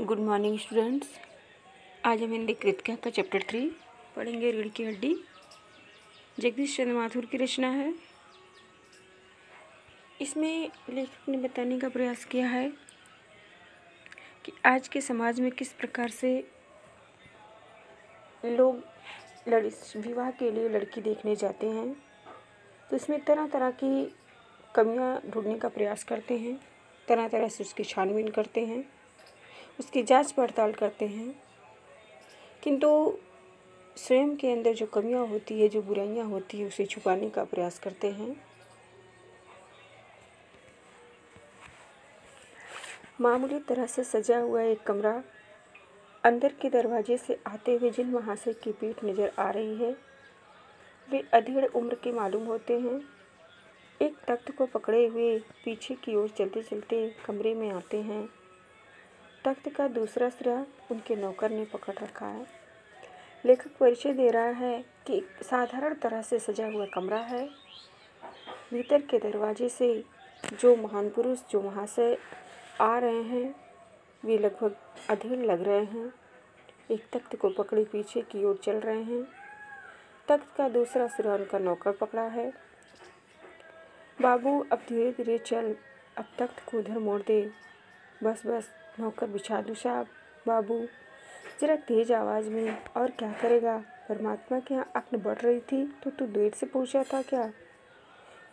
Good morning students. आज हम हिंदी कृतिका का चैप्टर 3 पढ़ेंगे। रीढ़ की हड्डी जगदीश चंद्र माथुर की रचना है। इसमें लेखक ने बताने का प्रयास किया है कि आज के समाज में किस प्रकार से लोग विवाह के लिए लड़की देखने जाते हैं। तो इसमें तरह तरह की कमियां ढूंढने का प्रयास करते हैं, तरह तरह से उसकी छानबीन करते हैं, उसकी जांच पड़ताल करते हैं, किंतु स्वयं के अंदर जो कमियां होती है, जो बुराइयां होती है, उसे छुपाने का प्रयास करते हैं। मामूली तरह से सजा हुआ एक कमरा, अंदर के दरवाजे से आते हुए जिन महाशय की पीठ नजर आ रही है वे अधेड़ उम्र के मालूम होते हैं। एक तख्त को पकड़े हुए पीछे की ओर चलते चलते कमरे में आते हैं। तख्त का दूसरा सिरा उनके नौकर ने पकड़ रखा है। लेखक परिचय दे रहा है कि एक साधारण तरह से सजा हुआ कमरा है। भीतर के दरवाजे से जो महान पुरुष, जो महाशय आ रहे हैं वे लगभग अधेड़ लग रहे हैं। एक तख्त को पकड़े पीछे की ओर चल रहे हैं। तख्त का दूसरा सिरा उनका नौकर पकड़ा है। बाबू अब धीरे धीरे चल, अब तख्त को उधर मोड़ दे, बस बस नौकर बिछा दो साहब। बाबू जरा तेज आवाज में। और क्या करेगा, परमात्मा के यहाँ अक्ल बढ़ रही थी तो तू देर से पूछा था क्या?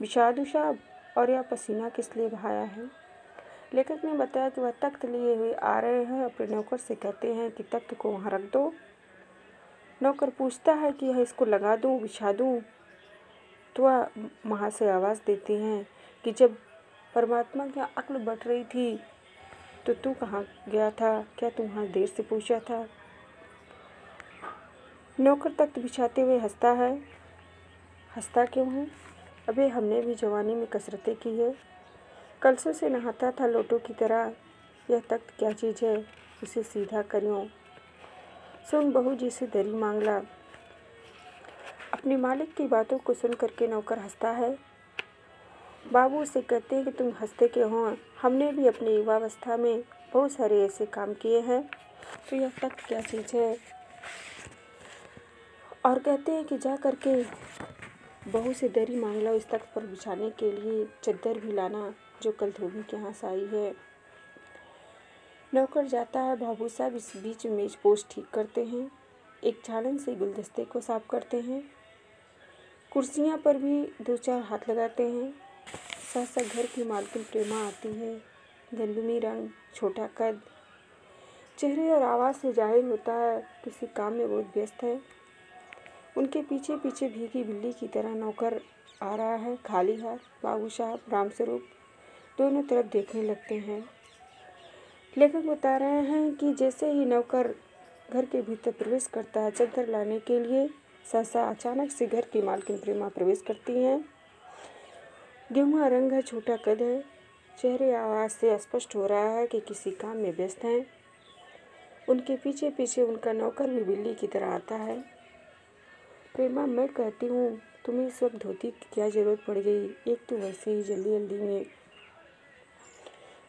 बिछा दो साहब। और यह पसीना किस लिए बहाया है? लेखक ने बताया कि वह तख्त लिए हुए आ रहे हैं। अपने नौकर से कहते हैं कि तख्त को वहाँ रख दो। नौकर पूछता है कि यह इसको लगा दूँ, बिछा दूँ? तो वह महाशय आवाज़ देती हैं कि जब परमात्मा की अक्ल बढ़ रही थी तो तू कहाँ गया था? क्या तू वहाँ देर से पूछा था? नौकर तख्त बिछाते हुए हंसता है। हंसता क्यों है? अबे हमने भी जवानी में कसरतें की है, कलसों से नहाता था लोटों की तरह। यह तख्त क्या चीज़ है, उसे सीधा करियो। सुन बहू जी से दरी मांग ला। अपने मालिक की बातों को सुन करके नौकर हंसता है। बाबू उसे कहते हैं कि तुम हंसते क्यों हो? हमने भी अपनी युवावस्था में बहुत सारे ऐसे काम किए हैं, तो यह तख्त क्या चीज़ है? और कहते हैं कि जा करके बहू से दरी मांग लो, इस तख्त पर बिछाने के लिए चद्दर भी लाना जो कल धोबी के यहाँ से आई है। नौकर जाता है। बाबू साहब इस बीच मेज पोस्ट ठीक करते हैं, एक झाड़न से गुलदस्ते को साफ करते हैं, कुर्सियाँ पर भी दो चार हाथ लगाते हैं। साथ साथ घर की मालकिन प्रेमा आती है। गंदमी रंग, छोटा कद, चेहरे और आवाज़ से जाहिर होता है किसी काम में बहुत व्यस्त है। उनके पीछे पीछे भीगी बिल्ली की तरह नौकर आ रहा है, खाली हाथ। बाबू साहब, रामस्वरूप दोनों तरफ देखने लगते हैं। लेखक बता रहे हैं कि जैसे ही नौकर घर के भीतर प्रवेश करता है चद्दर लाने के लिए, सहसा अचानक से घर की मालकिन प्रेमा प्रवेश करती हैं। गेहुआ रंग है, छोटा कद है, चेहरे आवाज़ से स्पष्ट हो रहा है कि किसी काम में व्यस्त हैं। उनके पीछे पीछे उनका नौकर भी बिल्ली की तरह आता है। प्रेमा, मैं कहती हूँ तुम्हें इस वक्त धोती की क्या जरूरत पड़ गई? एक तो वैसे ही जल्दी जल्दी में।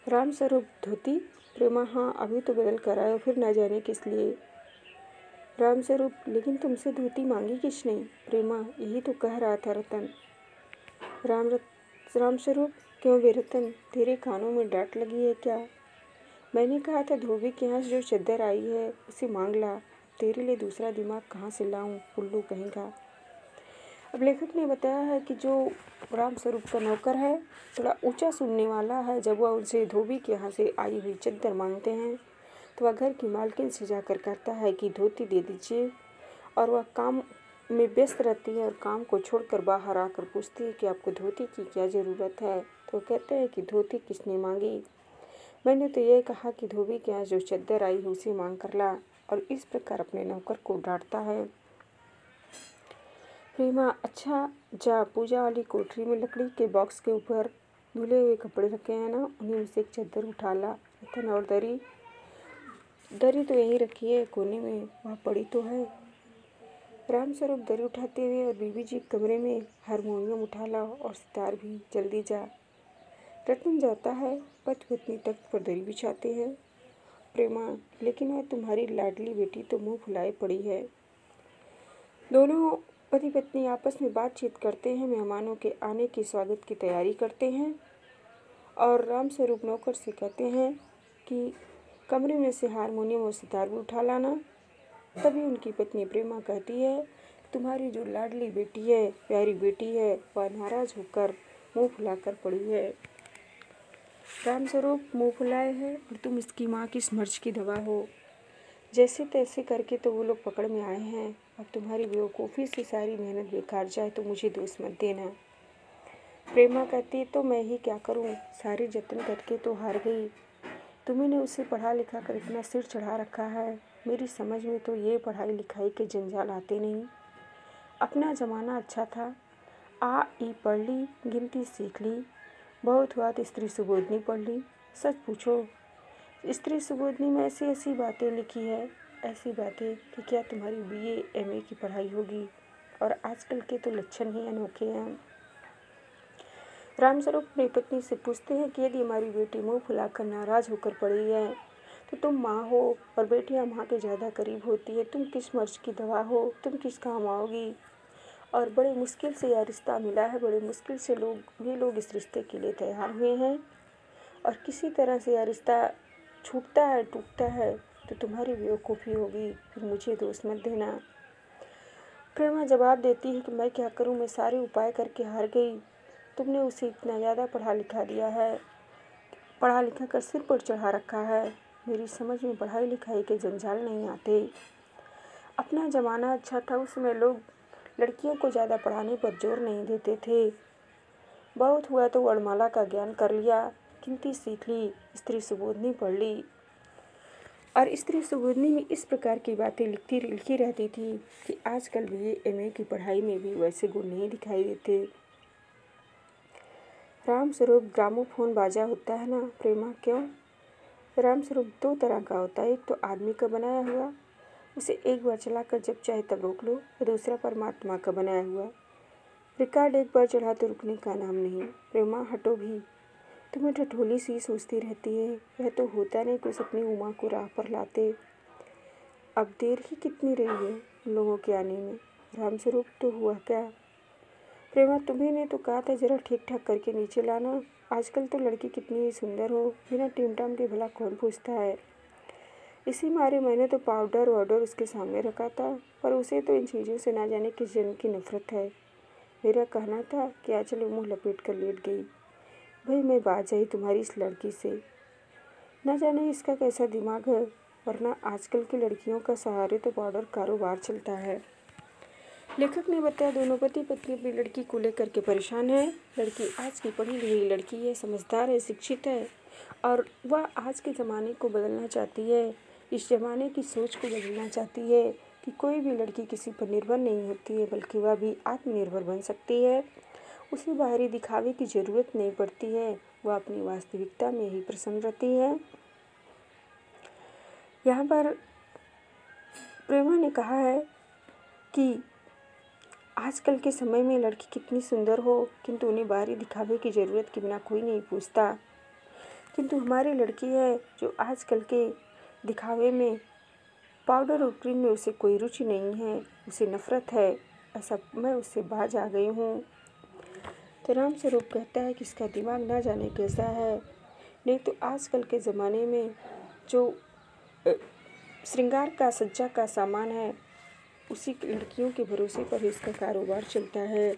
रामस्वरूप, धोती? प्रेमा, हाँ अभी तो बदल कर आए हो, फिर ना जाने किस लिए। रामस्वरूप, लेकिन तुमसे धोती मांगी किसने? प्रेमा, यही तो कह रहा था रतन। रामस्वरूप, क्यों बे रतन, तेरे कानों में डांट लगी है क्या? मैंने कहा था धोबी के यहाँ से जो चद्दर आई है उसे मांग ला। तेरे लिए दूसरा दिमाग कहाँ से लाऊं, उल्लू कहेगा। अब लेखक ने बताया है कि जो रामस्वरूप का नौकर है थोड़ा ऊंचा सुनने वाला है। जब वह उनसे धोबी के यहाँ से आई हुई चद्दर मांगते हैं तो वह घर की मालकिन से जाकर कहता है कि धोती दे दीजिए, और वह काम में व्यस्त रहती है और काम को छोड़कर बाहर आकर पूछती है कि आपको धोती की क्या ज़रूरत है? तो कहते हैं कि धोती किसने मांगी? मैंने तो यह कहा कि धोबी के यहाँ जो चद्दर आई है उसे मांग कर ला। और इस प्रकार अपने नौकर को डांटता है। प्रेमा, अच्छा जा, पूजा वाली कोठरी में लकड़ी के बॉक्स के ऊपर धुले हुए कपड़े रखे हैं ना, उन्हीं में से एक चद्दर उठा ला। रतन, और दरी? दरी तो यहीं रखी है कोने में, वहाँ पड़ी तो है। रामस्वरूप दरी उठाते हुए, और बीबी जी कमरे में हारमोनियम उठा ला और सितार भी, जल्दी जा। रतन जाता है। पति पत्नी तख्त पर दरी बिछाते हैं प्रेमा, लेकिन वह तुम्हारी लाडली बेटी तो मुंह फुलाए पड़ी है। दोनों पति पत्नी आपस में बातचीत करते हैं, मेहमानों के आने की स्वागत की तैयारी करते हैं और रामस्वरूप नौकर से कहते हैं कि कमरे में से हारमोनियम और सितार भी उठा लाना। तभी उनकी पत्नी प्रेमा कहती है, तुम्हारी जो लाडली बेटी है, प्यारी बेटी है, वह नाराज होकर मुंह फुलाकर पड़ी है। रामस्वरूप मुंह फुलाए है और तुम इसकी माँ किस मर्ज की दवा हो। जैसे तैसे करके तो वो लोग पकड़ में आए हैं। अब तुम्हारी बेवकूफ़ी से सारी मेहनत बेकार जाए तो मुझे दोष मत देना। प्रेमा कहती, तो मैं ही क्या करूं, सारे जतन करके तो हार गई। तुम्हें उसे पढ़ा लिखा कर इतना सिर चढ़ा रखा है। मेरी समझ में तो ये पढ़ाई लिखाई के जंजाल आते नहीं। अपना ज़माना अच्छा था, आ ई पढ़ ली, गिनती सीख ली, बहुत हुआ तो स्त्री सुबोधनी पढ़ ली। सच पूछो, स्त्री सुबोधनी में ऐसी ऐसी बातें लिखी है, ऐसी बातें कि क्या तुम्हारी BA MA की पढ़ाई होगी। और आजकल के तो लक्षण ही अनोखे हैं। रामस्वरूप अपनी पत्नी से पूछते हैं कि यदि हमारी बेटी मुंह फुलाकर नाराज होकर पड़ी है तो तुम माँ हो और बेटियां माँ के ज़्यादा करीब होती है, तुम किस मर्ज की दवा हो, तुम किस काम आओगी। और बड़े मुश्किल से यह रिश्ता मिला है, बड़े मुश्किल से ये लोग इस रिश्ते के लिए तैयार हुए हैं और किसी तरह से यह रिश्ता छूटता है, टूटता है तो तुम्हारी बेवकूफ़ी होगी, फिर मुझे दोष मत देना। प्रेमा जवाब देती है कि मैं क्या करूं, मैं सारे उपाय करके हार गई। तुमने उसे इतना ज़्यादा पढ़ा लिखा दिया है, पढ़ा लिखा कर सिर पर चढ़ा रखा है। मेरी समझ में पढ़ाई लिखाई के जंजाल नहीं आते। अपना ज़माना अच्छा था, उसमें लोग लड़कियों को ज़्यादा पढ़ाने पर जोर नहीं देते थे। बहुत हुआ तो वर्णमाला का ज्ञान कर लिया, गिनती सीख ली, स्त्री सुबोधनी पढ़ ली। और स्त्री सुबोधनी में इस प्रकार की बातें लिखी रहती थी कि आजकल BA MA की पढ़ाई में भी वैसे गुण नहीं दिखाई देते। रामस्वरूप ग्रामोफोन बाजा होता है ना प्रेमा, क्यों? रामस्वरूप 2 तरह का होता है, एक तो आदमी का बनाया हुआ, उसे एक बार चलाकर जब चाहे तब रोक लो, और दूसरा परमात्मा का बनाया हुआ। रिकॉर्ड एक बार चढ़ा तो रुकने का नाम नहीं। प्रेमा हटो भी, तुम्हें ठठोली सी सोचती रहती है, यह तो होता नहीं कुछ अपनी उमा को राह पर लाते। अब देर ही कितनी रही है उन लोगों के आने में। रामस्वरूप तो हुआ क्या? प्रेमा, तुम्ही ने तो कहा था जरा ठीक ठाक करके नीचे लाना। आजकल तो लड़की कितनी सुंदर हो, बिना टीम-टाम के भला कौन पूछता है। इसी मारे मैंने तो पाउडर वाउडर उसके सामने रखा था, पर उसे तो इन चीज़ों से ना जाने किस जन्म की नफरत है। मेरा कहना था कि आंचल में मुँह लपेट कर लेट गई। भाई मैं बाज आई तुम्हारी इस लड़की से, न जाने इसका कैसा दिमाग है, वरना आजकल की लड़कियों का सहारे तो पाउडर कारोबार चलता है। लेखक ने बताया दोनों पति पत्नी अपनी लड़की को लेकर के परेशान है। लड़की आज की पढ़ी लिखी लड़की है, समझदार है, शिक्षित है और वह आज के ज़माने को बदलना चाहती है। इस ज़माने की सोच को बदलना चाहती है कि कोई भी लड़की किसी पर निर्भर नहीं होती है, बल्कि वह भी आत्मनिर्भर बन सकती है। उसे बाहरी दिखावे की ज़रूरत नहीं पड़ती है, वह अपनी वास्तविकता में ही प्रसन्न रहती है। यहाँ पर प्रेमा ने कहा है कि आजकल के समय में लड़की कितनी सुंदर हो, किंतु उन्हें बाहरी दिखावे की ज़रूरत के बिना कोई नहीं पूछता। किंतु हमारी लड़की है जो आजकल के दिखावे में, पाउडर और क्रीम में उसे कोई रुचि नहीं है, उसे नफ़रत है। ऐसा मैं उससे बाज आ गई हूँ। तो रामस्वरूप कहता है कि इसका दिमाग ना जाने कैसा है, नहीं तो आजकल के ज़माने में जो श्रृंगार का सज्जा का सामान है, उसी लड़कियों के भरोसे पर इसका कारोबार चलता है।